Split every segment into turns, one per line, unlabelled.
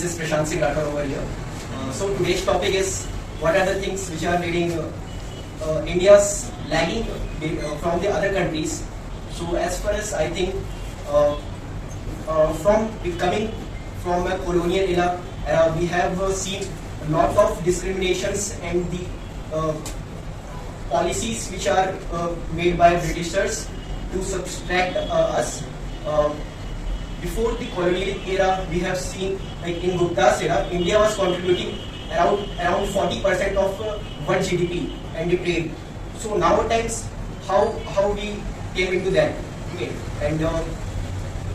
This is Prashant Singh Rathod over here. So today's topic is what are the things which are leading India's lagging from the other countries. So as far as I think, from coming from a colonial era, we have seen a lot of discriminations and the policies which are made by Britishers to subtract us. Before the colonial era, we have seen, like in Gupta's era, India was contributing around 40% of world GDP and the trade. So nowadays, how we came into that? Okay, and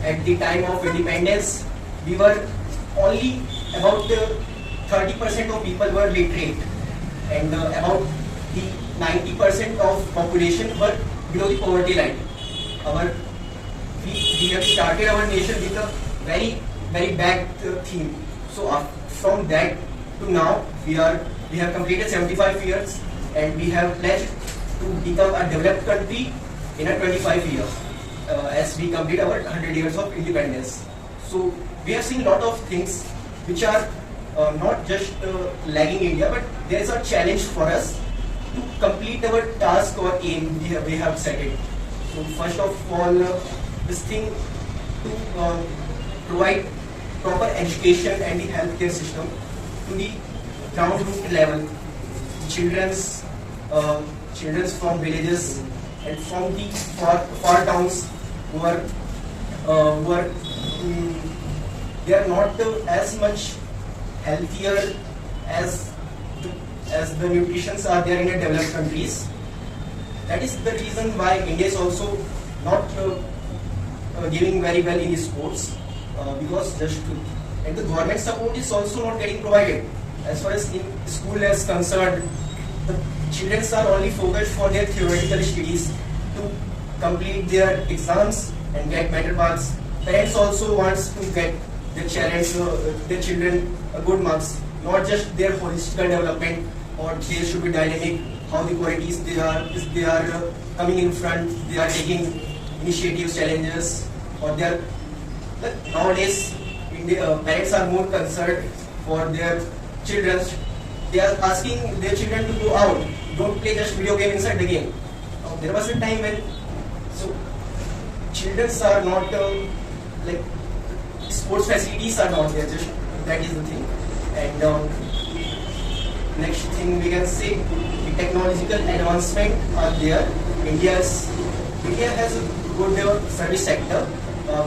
at the time of independence, we were only about 30% of people were literate, and about the 90% of population were below the poverty line. We have started our nation with a very bad theme. So from that to now, we have completed 75 years, and we have pledged to become a developed country in a 25 years as we complete our 100 years of independence. So we have seen a lot of things which are not just lagging India, but there is a challenge for us to complete our task or aim we have set it. So first of all, this thing to provide proper education and the healthcare system to the ground root level. Children's from villages and from the far towns who are they are not as much healthier as the nutritions are there in the developed countries. That is the reason why India is also not giving very well in sports, because and the government support is also not getting provided. As far as in school is concerned, the children are only focused for their theoretical studies to complete their exams and get better marks. Parents also wants to get their children good marks, not just their holistical development, or they should be dynamic, how the qualities they are coming in front, they are taking initiatives, challenges, or they are nowadays parents are more concerned for their children. They are asking their children to go out, don't play just video game inside the game. There was a time when children are not like sports facilities are not there. Just that is the thing. And next thing we can say, the technological advancement are there. India has a good service sector.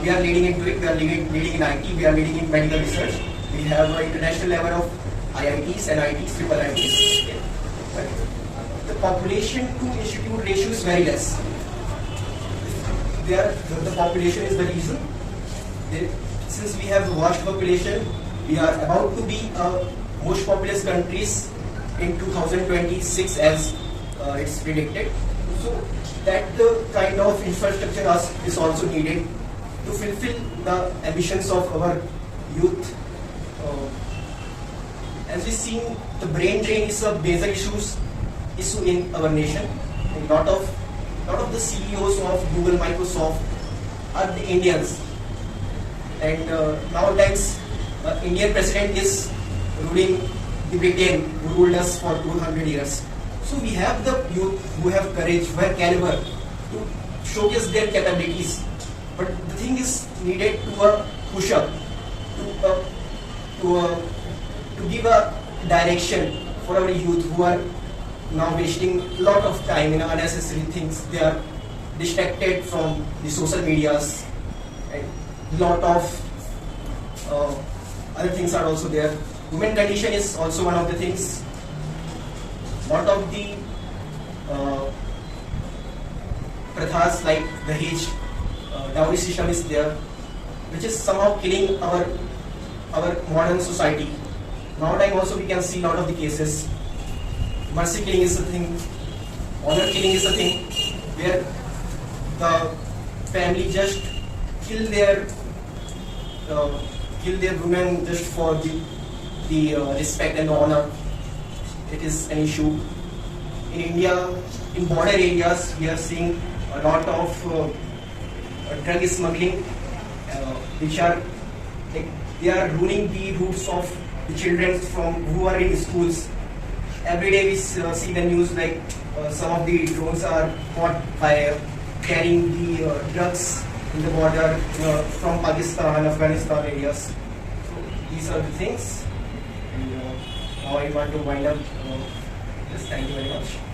We are leading into it. We are leading in IT. We are leading in medical research. We have an international level of IITs, NITs, triple IITs. Okay. But the population to institute ratio is very less. The population is the reason. Since we have a vast population, we are about to be most populous countries in 2026 as it's predicted. So that kind of infrastructure is also needed to fulfill the ambitions of our youth. As we see, the brain drain is a major issue in our nation. And lot of the CEOs of Google, Microsoft are the Indians. And nowadays, Indian president is ruling the Britain, who ruled us for 200 years. So we have the youth who have courage, who have caliber to showcase their capabilities. But the thing is needed to push up, to give a direction for our youth who are now wasting a lot of time in unnecessary things. They are distracted from the social medias, and a lot of other things are also there. Women condition is also one of the things. Lot of the prathas like the Dahej, dowry system is there, which is somehow killing our modern society. Nowadays also we can see a lot of the cases. Mercy killing is a thing, honor killing is a thing, where the family just kill their women just for the respect and the honor. It is an issue. In India, in border areas, we are seeing a lot of drug smuggling, which are like they are ruining the roots of the children from who are in schools. Every day we see the news like some of the drones are caught by carrying the drugs in the border from Pakistan, Afghanistan areas. So these are the things. And now I want to wind up. Yes, thank you very much.